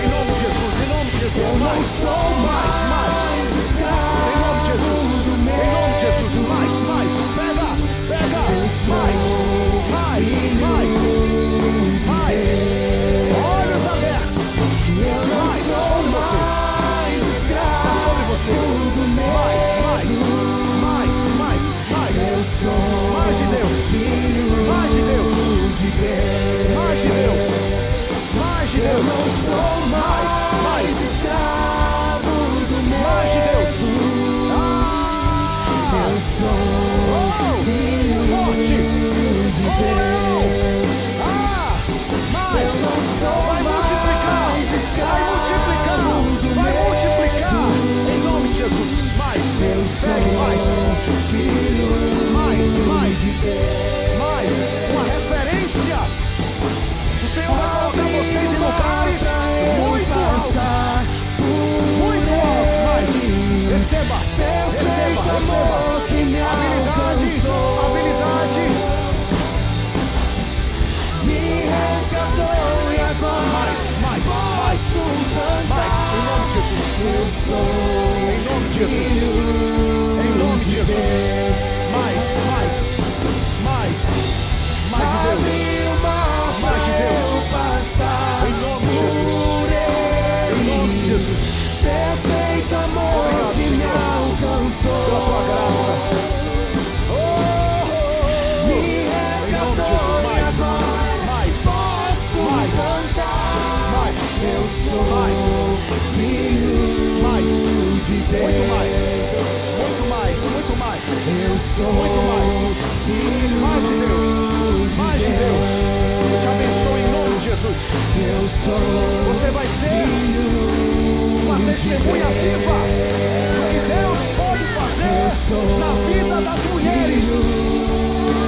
Em nome de Jesus, em nome de Jesus. Eu não sou mais escravo Em nome de Jesus. do Em medo. nome de Jesus. Mais. Pega. Mais. Olhos abertos. Eu não Mais. sou mais Está escravo sobre você. do medo. Mais. Eu sou Mais de Deus. filho Mais de Deus. de Deus. Mais de Deus. Mais de Eu Deus. não mais, uma referência. O Senhor vai colocar vocês em lugares muito altos, muito altos, mais. Receba, receba, receba. Habilidade, habilidade. Me resgatou e agora Mais, mais, mais, mais. Em nome de Jesus. eu sou Em nome de Jesus. Em nome de Jesus. Mais, mais, mais. Mais de Deus. Mais de Deus. Em nome de Jesus. Em nome de Jesus. Perfeito amor Obrigado, que me Senhor, alcançou. pela tua graça. Me Em nome de Jesus. resgatou e Mais, agora mais, posso mais, cantar. mais, Eu sou mais, filho mais, de Deus. muito mais, muito mais, muito mais, Eu sou muito mais. filho Mais de Deus, mais de Deus. Eu te abençoo em nome de Jesus. Eu sou Você vai ser uma testemunha viva do que Deus pode fazer na vida das mulheres.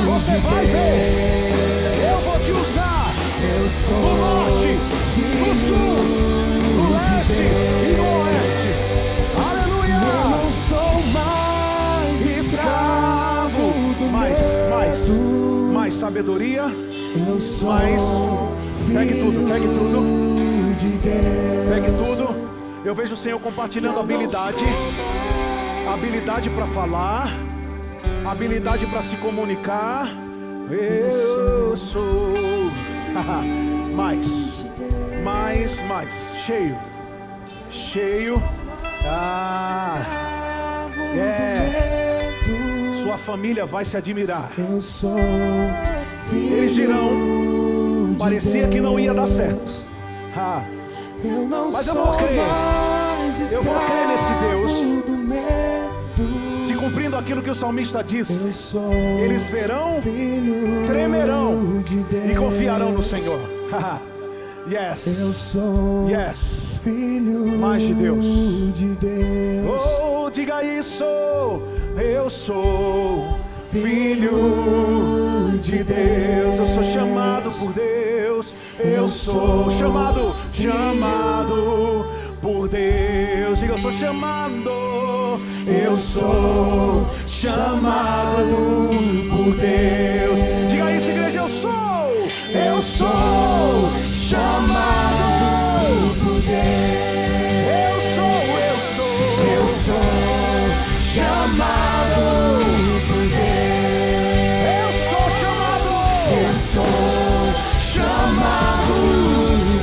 Você vai ver. Eu vou te usar Eu sou no norte, no sul, no leste e no oeste. Aleluia! Eu não sou mais escravo do Mais, mais, medo. mais sabedoria. Eu sou Mais. Pegue tudo, pegue tudo. de Deus. Pegue tudo. Eu vejo o Senhor compartilhando habilidade. Habilidade para falar. Habilidade para se comunicar. Eu sou. Mais. Mais, mais. Cheio. Cheio. Sua família vai se admirar. Eu sou Eles dirão, filho parecia de que não ia dar Deus. certo. Eu não Mas eu sou vou crer. mais Eu vou crer nesse Deus. escravo do medo. Se cumprindo aquilo que o salmista disse, Eu sou eles verão, filho tremerão de Deus. e confiarão no Senhor. Eu Yes, sou yes. filho Mais de Deus. de Deus. Oh, diga isso. Eu sou filho de Deus. Eu sou chamado por Deus. Eu sou chamado, chamado por Deus. Diga, eu sou chamado. Eu sou chamado por Deus. Diga isso, igreja, eu sou chamado por Deus. Eu sou chamado por Deus. Eu sou chamado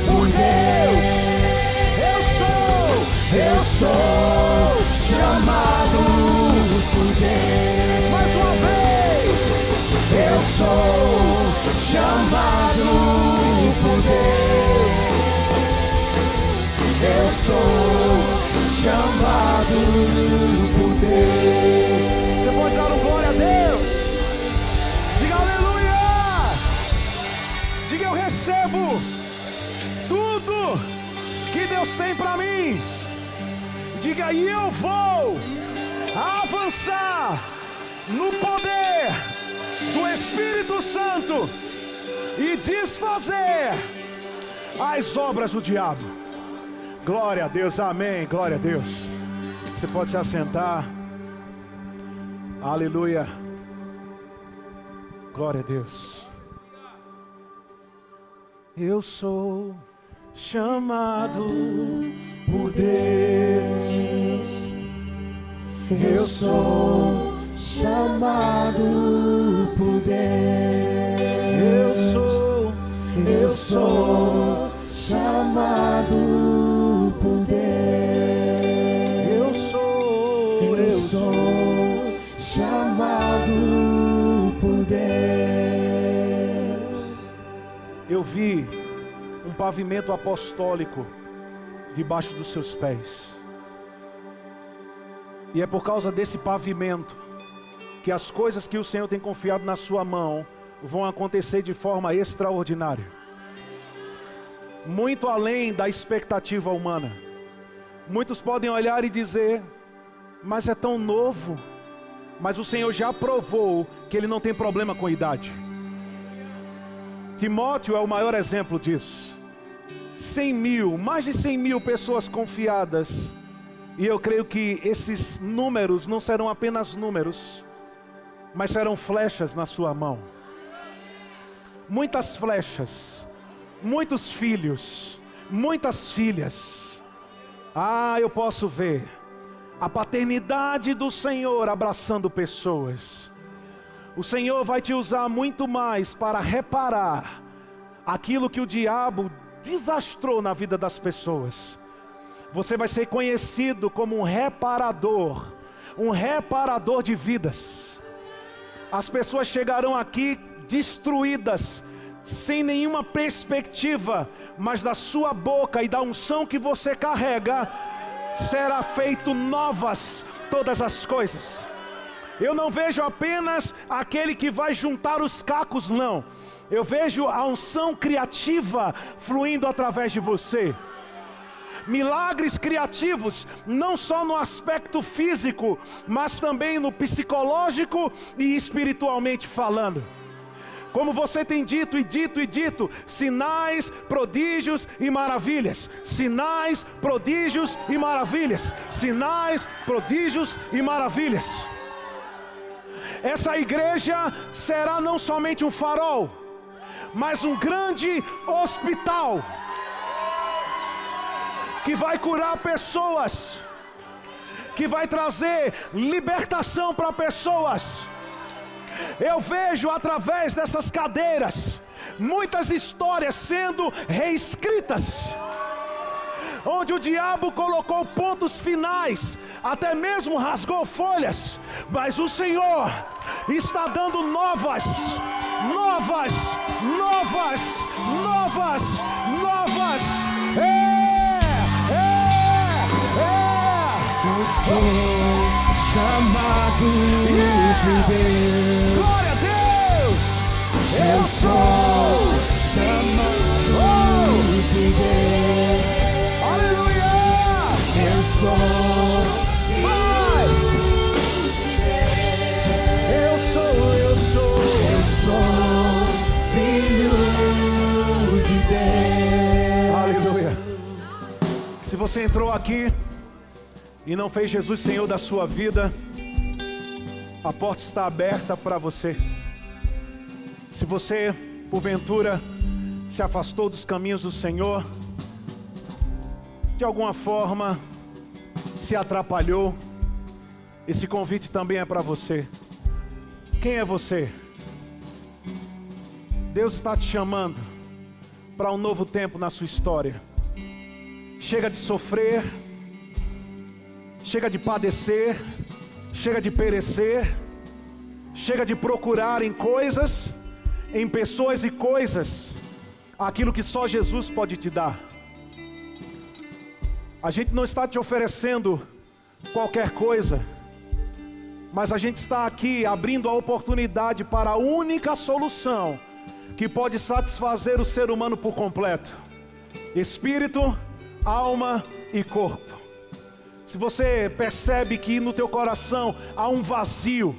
por Deus. Eu sou chamado por Deus. mais uma vez. Eu sou chamado por Deus. Eu sou chamado por Deus. Você pode dar um glória a Deus. Diga aleluia. Diga eu recebo tudo que Deus tem para mim. Diga e eu vou avançar no poder do Espírito Santo e desfazer as obras do diabo. Glória a Deus, amém, glória a Deus. Você pode se assentar. Aleluia. Glória a Deus. Eu sou chamado por Deus. Eu sou chamado por Deus. Eu sou chamado por Deus. Eu sou chamado por Deus. Eu vi um pavimento apostólico debaixo dos seus pés. E é por causa desse pavimento que as coisas que o Senhor tem confiado na sua mão vão acontecer de forma extraordinária. Muito além da expectativa humana. Muitos podem olhar e dizer, mas é tão novo. Mas o Senhor já provou que ele não tem problema com idade. Timóteo é o maior exemplo disso. 100 mil, mais de 100 mil pessoas confiadas. E eu creio que esses números não serão apenas números, mas serão flechas na sua mão. Muitas flechas, muitos filhos, muitas filhas. Eu posso ver a paternidade do Senhor abraçando pessoas. O Senhor vai te usar muito mais para reparar aquilo que o diabo desastrou na vida das pessoas. Você vai ser conhecido como um reparador de vidas. As pessoas chegarão aqui destruídas, sem nenhuma perspectiva, mas da sua boca e da unção que você carrega, será feito novas todas as coisas. Eu não vejo apenas aquele que vai juntar os cacos, não. Eu vejo a unção criativa fluindo através de você. Milagres criativos, não só no aspecto físico, mas também no psicológico e espiritualmente falando. Como você tem dito e dito e dito, sinais, prodígios e maravilhas. Sinais, prodígios e maravilhas. Sinais, prodígios e maravilhas. Essa igreja será não somente um farol, mas um grande hospital que vai curar pessoas, que vai trazer libertação para pessoas. Eu vejo através dessas cadeiras muitas histórias sendo reescritas, onde o diabo colocou pontos finais, até mesmo rasgou folhas, mas o Senhor está dando novas. Eu sou chamado de Deus. Glória a Deus! Eu sou chamado de Deus. Aleluia! Eu sou filho de Deus. Aleluia! Se você entrou aqui e não fez Jesus Senhor da sua vida, a porta está aberta para você. Se você, porventura, se afastou dos caminhos do Senhor, de alguma forma se atrapalhou, esse convite também é para você. Quem é você? Deus está te chamando para um novo tempo na sua história. Chega de sofrer, chega de padecer, chega de perecer, chega de procurar em coisas, em pessoas e coisas, aquilo que só Jesus pode te dar. A gente não está te oferecendo qualquer coisa, mas a gente está aqui abrindo a oportunidade para a única solução que pode satisfazer o ser humano por completo: espírito, alma e corpo. Se você percebe que no teu coração há um vazio,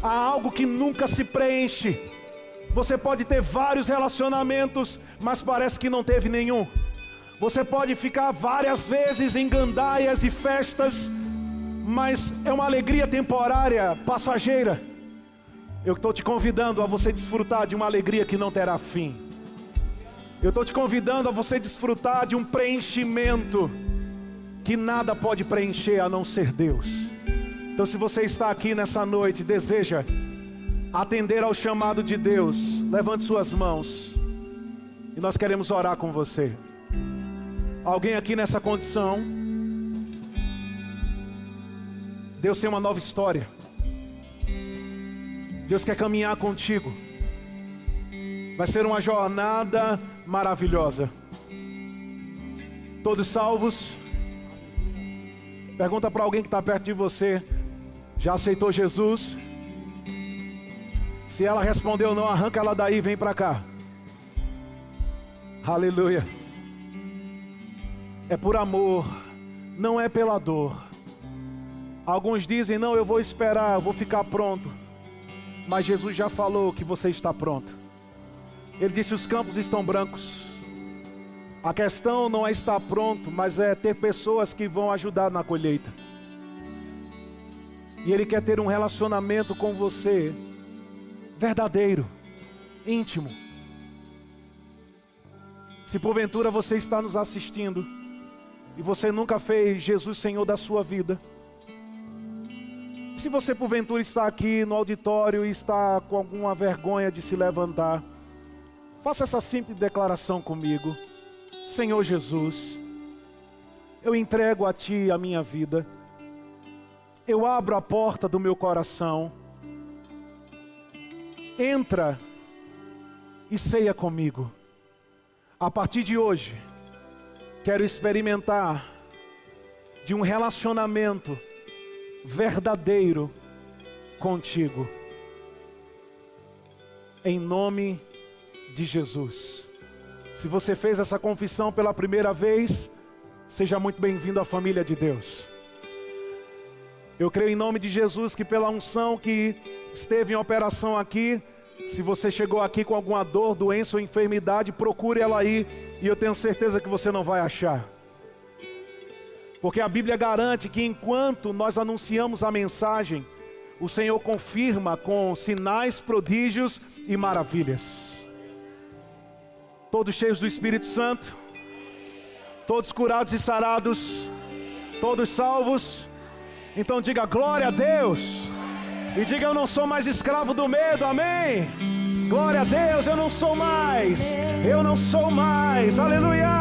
há algo que nunca se preenche, você pode ter vários relacionamentos, mas parece que não teve nenhum. Você pode ficar várias vezes em gandaias e festas, mas é uma alegria temporária, passageira. Eu estou te convidando a você desfrutar de uma alegria que não terá fim. Eu estou te convidando a você desfrutar de um preenchimento que nada pode preencher a não ser Deus. Então, se você está aqui nessa noite, deseja atender ao chamado de Deus, levante suas mãos e nós queremos orar com você. Alguém aqui nessa condição? Deus tem uma nova história. Deus quer caminhar contigo. Vai ser uma jornada maravilhosa. Todos salvos? Pergunta para alguém que está perto de você: já aceitou Jesus? Se ela respondeu não, arranca ela daí e vem para cá. Aleluia. É por amor, não é pela dor. Alguns dizem: não, eu vou esperar, eu vou ficar pronto. Mas Jesus já falou que você está pronto. Ele disse: os campos estão brancos. A questão não é estar pronto, mas é ter pessoas que vão ajudar na colheita. E Ele quer ter um relacionamento com você verdadeiro, íntimo. Se porventura você está nos assistindo e você nunca fez Jesus Senhor da sua vida, se você porventura está aqui no auditório e está com alguma vergonha de se levantar, faça essa simples declaração comigo: Senhor Jesus, eu entrego a Ti a minha vida, eu abro a porta do meu coração, entra e ceia comigo. A partir de hoje, quero experimentar de um relacionamento verdadeiro contigo. Em nome de Jesus. Se você fez essa confissão pela primeira vez, seja muito bem-vindo à família de Deus. Eu creio em nome de Jesus que pela unção que esteve em operação aqui, se você chegou aqui com alguma dor, doença ou enfermidade, procure ela aí, e eu tenho certeza que você não vai achar. Porque a Bíblia garante que enquanto nós anunciamos a mensagem, o Senhor confirma com sinais, prodígios e maravilhas. Todos cheios do Espírito Santo, todos curados e sarados, todos salvos. Então diga glória a Deus. E diga: eu não sou mais escravo do medo, amém? Glória a Deus, eu não sou mais, aleluia.